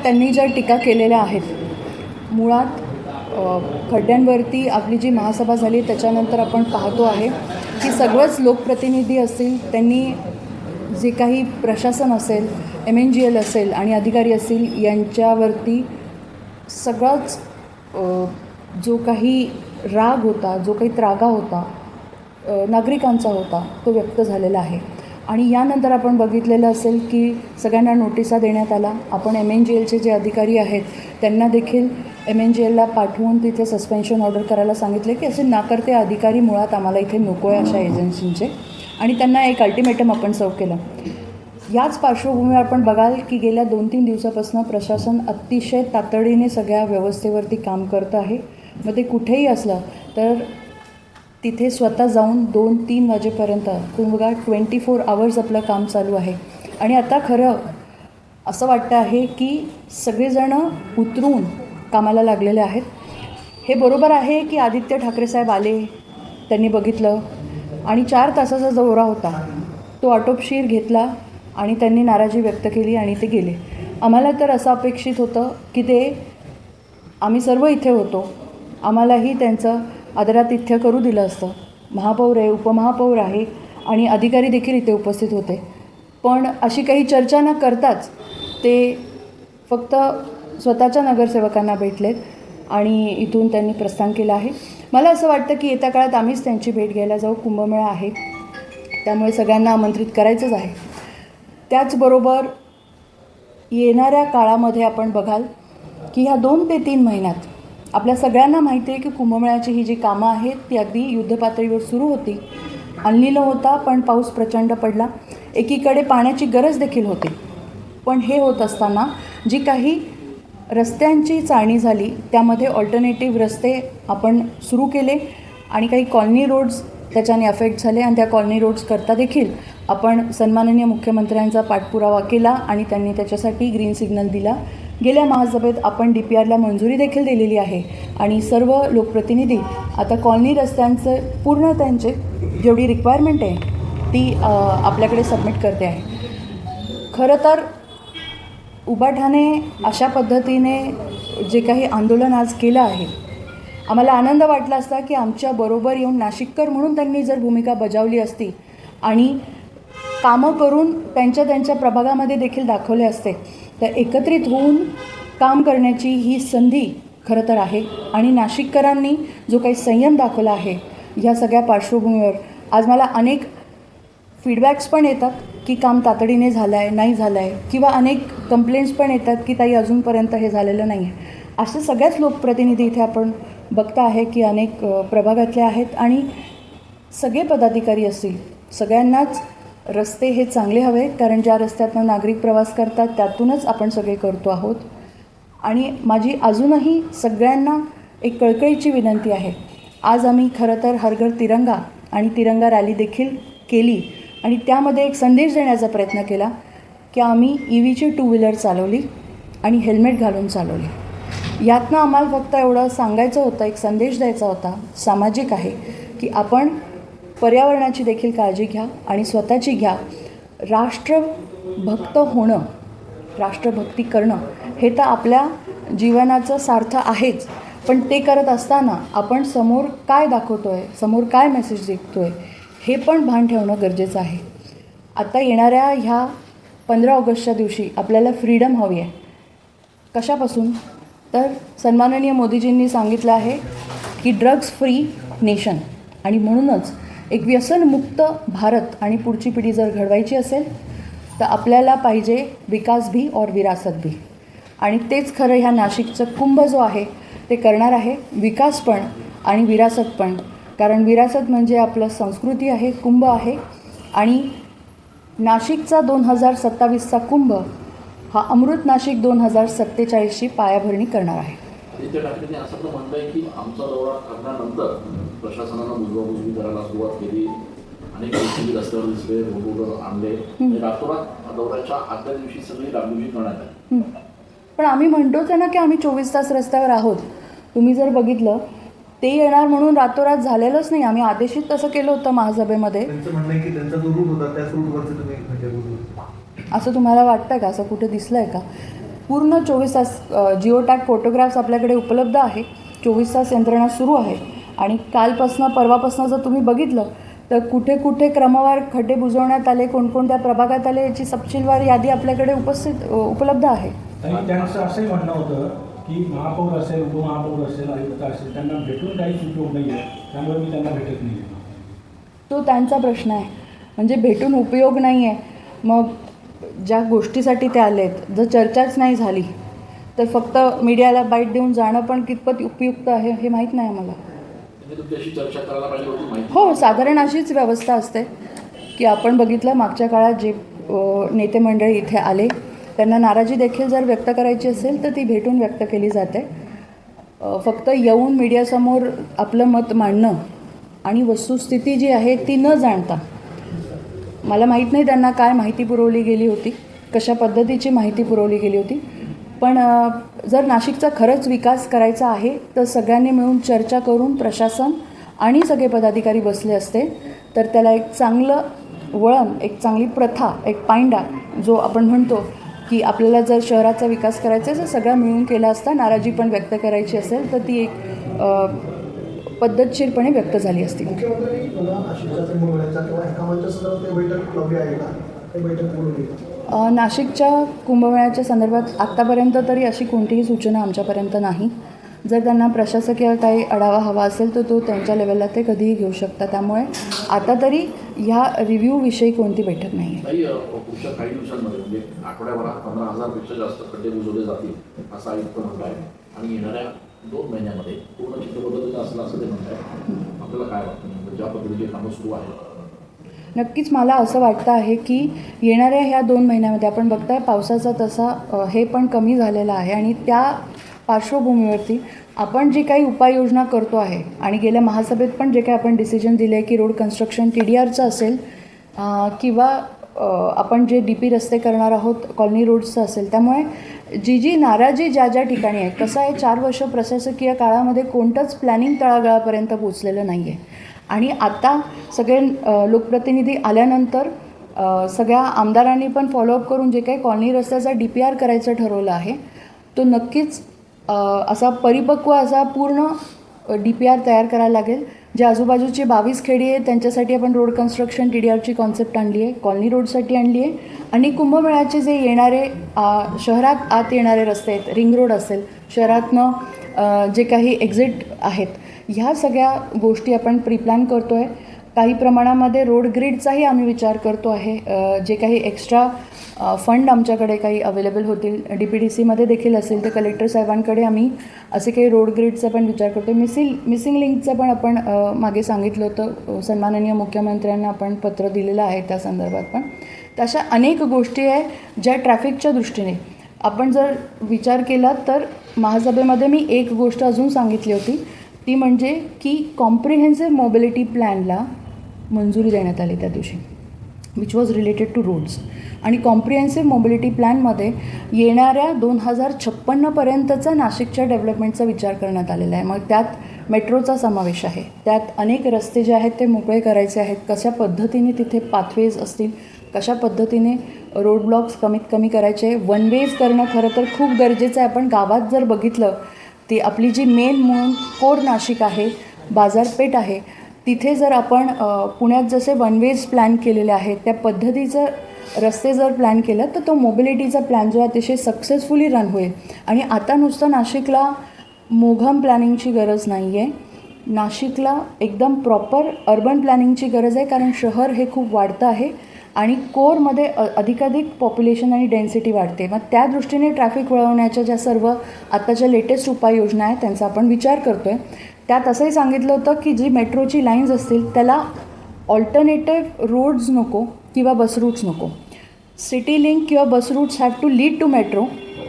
त्यांनी ज्या टीका केलेल्या आहेत, मुळात खड्ड्यांवरती आपली जी महासभा झाली त्याच्यानंतर आपण पाहतो आहे की सगळंच लोकप्रतिनिधी असतील, त्यांनी जे काही प्रशासन असेल, MNGL असेल आणि अधिकारी असतील यांच्यावरती सगळाच जो काही राग होता, जो काही त्रागा होता नागरिकांचा होता, तो व्यक्त झालेला आहे. आणि यानंतर आपण बघितलेलं असेल की सगळ्यांना नोटिसा देण्यात आला. आपण MNGLचे जे अधिकारी आहेत त्यांना देखील MNGLला पाठवून तिथे सस्पेन्शन ऑर्डर करायला सांगितले की असे नाकर्ते अधिकारी मुळात आम्हाला इथे नको आहे अशा एजन्सींचे, आणि त्यांना एक अल्टिमेटम आपण सर्व केलं. याच पार्श्वभूमीवर आपण बघाल की गेल्या 2-3 दिवसापासून प्रशासन अतिशय तातडीने सगळ्या व्यवस्थेवरती काम करतं आहे. मग ते कुठेही असलं तर तिथे स्वतः जाऊन 2-3 वाजेपर्यंत बघा 24 आवर्स आपलं काम चालू आहे. आणि आता खरं असं वाटतं आहे की सगळेजणं उतरून कामाला लागलेले आहेत. हे बरोबर आहे की आदित्य ठाकरे साहेब आले, त्यांनी बघितलं आणि 4 तासाचा जो दौरा होता तो आटोपशीर घेतला आणि त्यांनी नाराजी व्यक्त केली आणि ते गेले. आम्हाला तर असं अपेक्षित होतं की आम्ही सर्व इथे होतो, आम्हालाही त्यांचं आदरातिथ्य करू दिलं असतं. महापौर आहे, उपमहापौर आहे आणि अधिकारी देखील इथे उपस्थित होते. पण अशी काही चर्चा न करताच ते फक्त स्वतःच्या नगरसेवकांना भेटलेत आणि इथून त्यांनी प्रस्थान केलं आहे. मला असं वाटतं की येत्या काळात आम्हीच त्यांची भेट घ्यायला जाऊ. कुंभमेळा आहे त्यामुळे सगळ्यांना आमंत्रित करायचंच आहे. त्याचबरोबर येणाऱ्या काळामध्ये आपण बघाल की ह्या 2 ते 3 महिन्यात आपल्या सगळ्यांना माहिती आहे की कुंभमेळ्याची ही जी कामं आहेत ती अगदी युद्धपातळीवर सुरू होती. अल्निनो होता पण पाऊस प्रचंड पडला, एकीकडे पाण्याची गरज देखील होती. पण हे होत असताना जी काही रस्त्यांची चाळणी झाली त्यामध्ये ऑल्टरनेटिव्ह रस्ते आपण सुरू केले आणि काही कॉलनी रोड्स त्याच्याने अफेक्ट झाले आणि त्या कॉलनी रोड्स करता देखील आपण सन्माननीय मुख्यमंत्र्यांचा पाठपुरावा केला आणि त्यांनी त्याच्यासाठी ग्रीन सिग्नल दिला. गेल्या महासभेत आपण DPRला मंजुरी देखील दिलेली आहे आणि सर्व लोकप्रतिनिधी आता कॉलनी रस्त्यांचं पूर्ण त्यांचे जेवढी रिक्वायरमेंट आहे ती आपल्याकडे सबमिट करते आहे. खरं तर उभाठाने अशा पद्धतीने जे काही आंदोलन आज केलं आहे, आम्हाला आनंद वाटला असता की आमच्या बरोबर येऊन नाशिककर म्हणून त्यांनी जर भूमिका बजावली असती आणि कामं करून त्यांच्या प्रभागामध्ये देखील दाखवले असते, तर एकत्रित होऊन काम करण्याची ही संधी खरं तर आहे. आणि नाशिककरांनी जो काही संयम दाखवला आहे ह्या सगळ्या पार्श्वभूमीवर आज मला अनेक फीडबॅक्स पण येतात की काम तातडीने झालं आहे, नाही झालं आहे, किंवा अनेक कंप्लेंट्स पण येतात की ताई अजूनपर्यंत हे झालेलं नाही आहे. असे सगळ्याच लोकप्रतिनिधी इथे आपण बघता आहे की अनेक प्रभागातले आहेत आणि सगळे पदाधिकारी असतील, सगळ्यांनाच रस्ते हे चांगले हवे, कारण ज्या रस्त्यातनं नागरिक प्रवास करतात त्यातूनच आपण सगळे करतो आहोत. आणि माझी अजूनही सगळ्यांना एक कळकळीची विनंती आहे. आज आम्ही खरं तर हर घर तिरंगा आणि तिरंगा रॅली देखील केली आणि त्यामध्ये एक संदेश देण्याचा प्रयत्न केला की आम्ही EVची 2 व्हीलर चालवली आणि हेल्मेट घालून चालवली. यातनं आम्हाला फक्त एवढं सांगायचं होतं, एक संदेश द्यायचा होता, सामाजिक आहे की आपण पर्यावरणाची देखील काळजी घ्या आणि स्वतःची घ्या. राष्ट्रभक्त होणं, राष्ट्रभक्ती करणं हे तर आपल्या जीवनाचं सार्थ आहेच, पण ते करत असताना आपण समोर काय दाखवतो आहे, समोर काय मेसेज देतो आहे हे पण भान ठेवणं गरजेचं आहे. आता येणाऱ्या ह्या 15 ऑगस्टच्या दिवशी आपल्याला फ्रीडम हवी आहे. कशापासून? तर सन्माननीय मोदीजींनी सांगितलं आहे की ड्रग्स फ्री नेशन, आणि म्हणूनच एक व्यसनमुक्त भारत आणि पुढची पिढी जर घडवायची असेल तर आपल्याला पाहिजे विकास भी और विरासत भी. आणि तेच खरं ह्या नाशिकचं कुंभ जो आहे ते करणार आहे, विकास पण आणि विरासत पण. कारण विरासत म्हणजे आपलं संस्कृती आहे, कुंभ आहे, आणि नाशिकचा 2027चा कुंभ हा अमृत नाशिक 2047ची पायाभरणी करणार आहे. आदित्य ठाकरेंनी असं पण म्हणलं आहे की आमचा दौरा करण्यानंतर प्रशासनानं बुजवाबुजवी करायला सुरुवात केली, अनेक गोष्टी रस्त्यावर दिसले, रोड आणले, रातोरात दौऱ्याच्या आदल्या दिवशी सगळी डागडुजी करण्यात आली. पण आम्ही म्हणतोच आहे ना की आम्ही 24 तास रस्त्यावर आहोत. तुम्ही जर बघितलं ते येणार म्हणून रातोरात झालेलंच नाही. आम्ही आदेशित तसं केलं होतं महासभेमध्ये. त्यांचं म्हणणं आहे की त्यांचा जो रूट होता त्याच रूटवरचं तुम्ही म्हणजे असं तुम्हाला वाटतं का? असं कुठे दिसलं आहे का? पूर्ण 24 तास जिओ टॅग फोटोग्राफ्स आपल्याकडे उपलब्ध आहे. 24 तास यंत्रणा सुरू आहे आणि कालपासनं परवापासनं जर तुम्ही बघितलं तर कुठे कुठे क्रमवार खड्डे बुजवण्यात आले, कोणकोणत्या प्रभागात आले याची तपशीलवार यादी आपल्याकडे उपलब्ध आहे. आणि त्यांचं असंही म्हणणं होतं की महापौर असेल, उपमहापौर असेल, आयुक्त असेल, त्यांना भेटून काहीच उपयोग नाही आहे, त्यामुळे मी त्यांना भेटत नाही. तो त्यांचा प्रश्न आहे. म्हणजे भेटून उपयोग नाही आहे. मग ज्या गोष्टीसाठी ते आले आहेत, जर चर्चाच नाही झाली तर फक्त मीडियाला बाईट देऊन जाणं पण कितपत उपयुक्त आहे हे माहीत नाही आम्हाला. तुमच्याशी चर्चा करायला पाहिजे होती माहिती. हो, साधारण अशीच व्यवस्था असते की आपण बघितलं मागच्या काळात जे नेते मंडळी इथे आले त्यांना नाराजी देखील जर व्यक्त करायची असेल तर ती भेटून व्यक्त केली जाते. फक्त येऊन मीडियासमोर आपलं मत मांडणं आणि वस्तुस्थिती जी आहे ती न जाणता, मला माहीत नाही त्यांना काय माहिती पुरवली गेली होती, कशा पद्धतीची माहिती पुरवली गेली होती, पण जर नाशिकचा खरंच विकास करायचा आहे तर सगळ्यांनी मिळून चर्चा करून प्रशासन आणि सगळे पदाधिकारी बसले असते तर त्याला एक चांगलं वळण, एक चांगली प्रथा, एक पायंडा जो आपण म्हणतो की आपल्याला जर शहराचा विकास करायचा आहे तर सगळा मिळून केला असता. नाराजी पण व्यक्त करायची असेल तर ती एक पद्धतशीरपणे व्यक्त झाली असती. नाशिकच्या कुंभमेळ्याच्या संदर्भात आत्तापर्यंत तरी अशी कोणतीही सूचना आमच्यापर्यंत नाही. जर त्यांना प्रशासकीय काही आढावा हवा असेल तर तो त्यांच्या लेवलला ते कधीही घेऊ शकतात. त्यामुळे आता तरी ह्या रिव्ह्यूविषयी कोणती बैठक नाही आहे. पुढच्या काही दिवसांमध्ये म्हणजे आठवड्याभरात 15,000पेक्षा जास्त खड्डे बुजवले जातील असं आयुक्त म्हणत आहे आणि येणाऱ्या 2 महिन्यामध्ये पूर्ण चित्रपद्धतीनं असलं असं ते म्हणत आहे. आपल्याला काय वाटतं ज्या पद्धतीचे कामं सुरू आहेत? नक्कीच मला असं वाटतं आहे की येणाऱ्या ह्या 2 महिन्यामध्ये आपण बघताय पावसाचा तसा हे पण कमी झालेला आहे आणि त्या पार्श्वभूमीवरती आपण जी काही उपाययोजना करतो आहे आणि गेल्या महासभेत पण जे काही आपण डिसिजन दिले आहे की रोड कन्स्ट्रक्शन TDRचं असेल किंवा आपण जे DP रस्ते करणार आहोत कॉलनी रोड्सचं असेल, त्यामुळे जी नाराजी ज्या ठिकाणी आहे, कसं आहे 4 वर्ष प्रशासकीय काळामध्ये कोणतंच प्लॅनिंग तळागाळापर्यंत पोचलेलं नाही आहे आणि आता सगळे लोकप्रतिनिधी आल्यानंतर सगळ्या आमदारांनी पण फॉलोअप करून जे काही कॉलनी रस्त्याचा DPR करायचं ठरवलं आहे तो नक्कीच असा परिपक्व असा पूर्ण DPR तयार करायला लागेल. जे आजूबाजूची 22 खेडी आहेत त्यांच्यासाठी आपण रोड कन्स्ट्रक्शन TDRची कॉन्सेप्ट आणली आहे, कॉलनी रोडसाठी आणली आहे आणि कुंभमेळ्याचे जे येणारे शहरात आत येणारे रस्ते आहेत, रिंग रोड असेल, शहरातनं जे काही एक्झिट आहेत, ह्या सगळ्या गोष्टी आपण प्रीप्लॅन करतो आहे. काही प्रमाणामध्ये रोड ग्रीडचाही आम्ही विचार करतो आहे. जे काही एक्स्ट्रा फंड आमच्याकडे काही अवेलेबल होतील DPDCमध्ये देखील असेल तर कलेक्टर साहेबांकडे आम्ही असे काही रोड ग्रीडचा पण विचार करतो. मिसिंग लिंकचं पण आपण मागे सांगितलं होतं, सन्माननीय मुख्यमंत्र्यांना आपण पत्र दिलेलं आहे त्या संदर्भात पण. तशा अनेक गोष्टी आहे ज्या ट्रॅफिकच्या दृष्टीने आपण जर विचार केला तर महासभेमध्ये मी एक गोष्ट अजून सांगितली होती ती म्हणजे की कॉम्प्रिहेन्सिव्ह मोबिलिटी प्लॅनला मंजुरी देण्यात आली त्या दिवशी, which was related to roads. आणि कॉम्प्रिहेन्सिव्ह मोबिलिटी प्लॅनमध्ये येणाऱ्या 2056पर्यंतचा नाशिकच्या डेव्हलपमेंटचा विचार करण्यात आलेला आहे. मग त्यात मेट्रोचा समावेश आहे, त्यात अनेक रस्ते जे आहेत ते मोकळे करायचे आहेत, कशा पद्धतीने तिथे पाथवेज असतील, कशा पद्धतीने रोड ब्लॉक्स कमीत कमी करायचे, वन वेज करणं खरं तर खूप गरजेचं आहे. आपण गावात जर बघितलं ती आपली जी मेन म्हणून कोर नाशिक आहे, बाजारपेठ आहे, तिथे जर आपण पुण्यात जसे वन वेज प्लॅन केलेले आहेत त्या पद्धतीचं रस्ते जर प्लॅन केलं तर तो मोबिलिटीचा प्लॅन जो अतिशय सक्सेसफुली रन होईल. आणि आता नुसतं नाशिकला मोघम प्लॅनिंगची गरज नाही आहे, नाशिकला एकदम प्रॉपर अर्बन प्लॅनिंगची गरज आहे, कारण शहर हे खूप वाढतं आहे आणि कोरमध्ये अधिकाधिक पॉप्युलेशन आणि डेन्सिटी वाढते. मग त्या दृष्टीने ट्रॅफिक वळवण्याच्या ज्या सर्व आत्ताच्या लेटेस्ट उपाययोजना आहेत त्यांचा आपण विचार करतो आहे. त्यात असंही सांगितलं होतं की जी मेट्रोची लाईन्स असतील त्याला ऑल्टरनेटिव्ह रोड्स नको किंवा बस रूट्स नको, सिटी लिंक किंवा bus routes have to lead to metro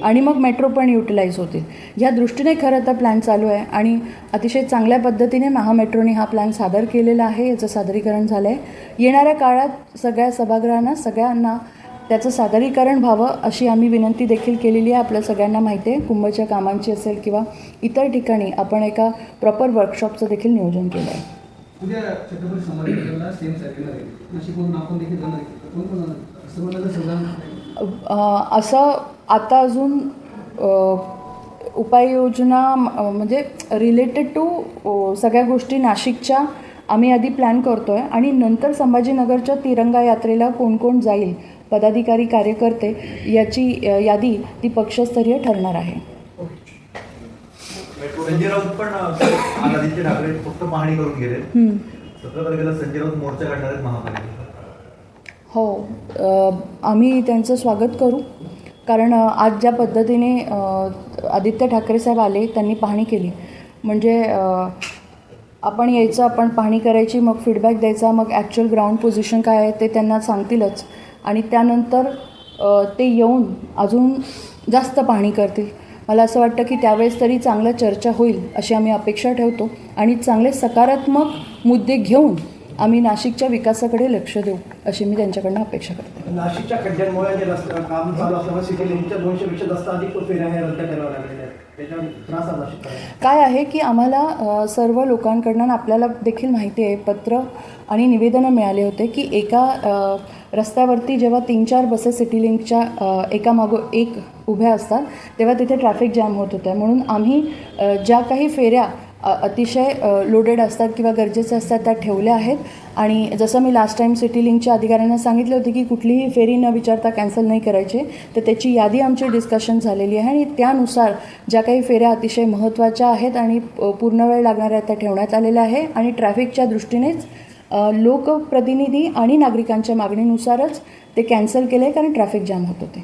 आणि मग मेट्रो पण युटिलाइज होतील. या दृष्टीने खरं तर प्लॅन चालू आहे आणि अतिशय चांगल्या पद्धतीने महामेट्रोने हा प्लॅन सादर केलेला आहे, याचं सादरीकरण झालं आहे. येणाऱ्या काळात सगळ्या सभागृहांना सगळ्यांना त्याचं सादरीकरण व्हावं अशी आम्ही विनंती देखील केलेली आहे. आपल्या सगळ्यांना माहिती आहे कुंभच्या कामांची असेल किंवा इतर ठिकाणी आपण एका प्रॉपर वर्कशॉपचं देखील नियोजन केलं आहे. उद्या छत्रपती संभाजीनगरला सेम सारखेला आहे, नाशिकमधून आपण देखील जाणार आहे, कोण जाणार असं म्हणायला सगळं असं आता अजून उपाययोजना म्हणजे रिलेटेड टू सगळ्या गोष्टी नाशिकच्या आम्ही आधी प्लॅन करतो आहे आणि नंतर संभाजीनगरच्या तिरंगा यात्रेला कोण कोण जाईल, पदाधिकारी कार्यकर्ते याची यादी ती पक्षस्तरीय ठरणार आहे. संजय राऊत पण आज आदित्य ठाकरे फक्त पाहणी करून गेले. 17 तारखेला संजय राऊत मोर्चा काढणार आहेत महापालिकेत. हो, आम्ही त्यांचं स्वागत करू, कारण आज ज्या पद्धतीने आदित्य ठाकरे साहेब आले, त्यांनी पाहणी केली, म्हणजे आपण यायचं, आपण पाहणी करायची, मग फीडबॅक द्यायचा, मग ॲक्च्युअल ग्राउंड पोझिशन काय आहे ते त्यांना सांगतीलच आणि त्यानंतर ते येऊन अजून जास्त पाहणी करतील. मला असं वाटतं की त्यावेळेस तरी चांगलं चर्चा होईल अशी आम्ही अपेक्षा ठेवतो आणि चांगले सकारात्मक मुद्दे घेऊन आम्ही नाशिकच्या विकासाकडे लक्ष देऊ अशी मी त्यांच्याकडनं अपेक्षा करते. नाशिकच्या खड्ड्यांमुळे जे रस्ते काम चालू असल्यामुळे सिटी लिंकच्या 200पेक्षा जास्त अधिक फेऱ्या हे रद्द कराव्या लागलेल्या आहेत. त्याच्यावर त्रास आला नाशिककरांना. काय आहे की आम्हाला सर्व लोकांकडनं आपल्याला देखील माहिती आहे, पत्र आणि निवेदनं मिळाले होते की एका रस्त्यावरती जेव्हा 3-4 बसेस सिटी लिंकच्या एकामागोन एक उभ्या असतात तेव्हा तिथे ट्रॅफिक जॅम होत होतं. म्हणून आम्ही ज्या काही फेऱ्या अतिशय लोडेड असतात किंवा गरजेच्या असतात त्या ठेवल्या आहेत आणि जसं मी लास्ट टाईम सिटी लिंकच्या अधिकाऱ्यांना सांगितले होते की कुठलीही फेरी न विचारता कॅन्सल नाही करायचे, तर त्याची यादी आमची डिस्कशन झालेली आहे आणि त्यानुसार ज्या काही फेऱ्या अतिशय महत्त्वाच्या आहेत आणि पूर्ण वेळ लागणाऱ्या त्या ठेवण्यात आलेल्या आहे आणि ट्रॅफिकच्या दृष्टीनेच लोकप्रतिनिधी आणि नागरिकांच्या मागणीनुसारच ते कॅन्सल केले कारण ट्रॅफिक जॅम होत होते.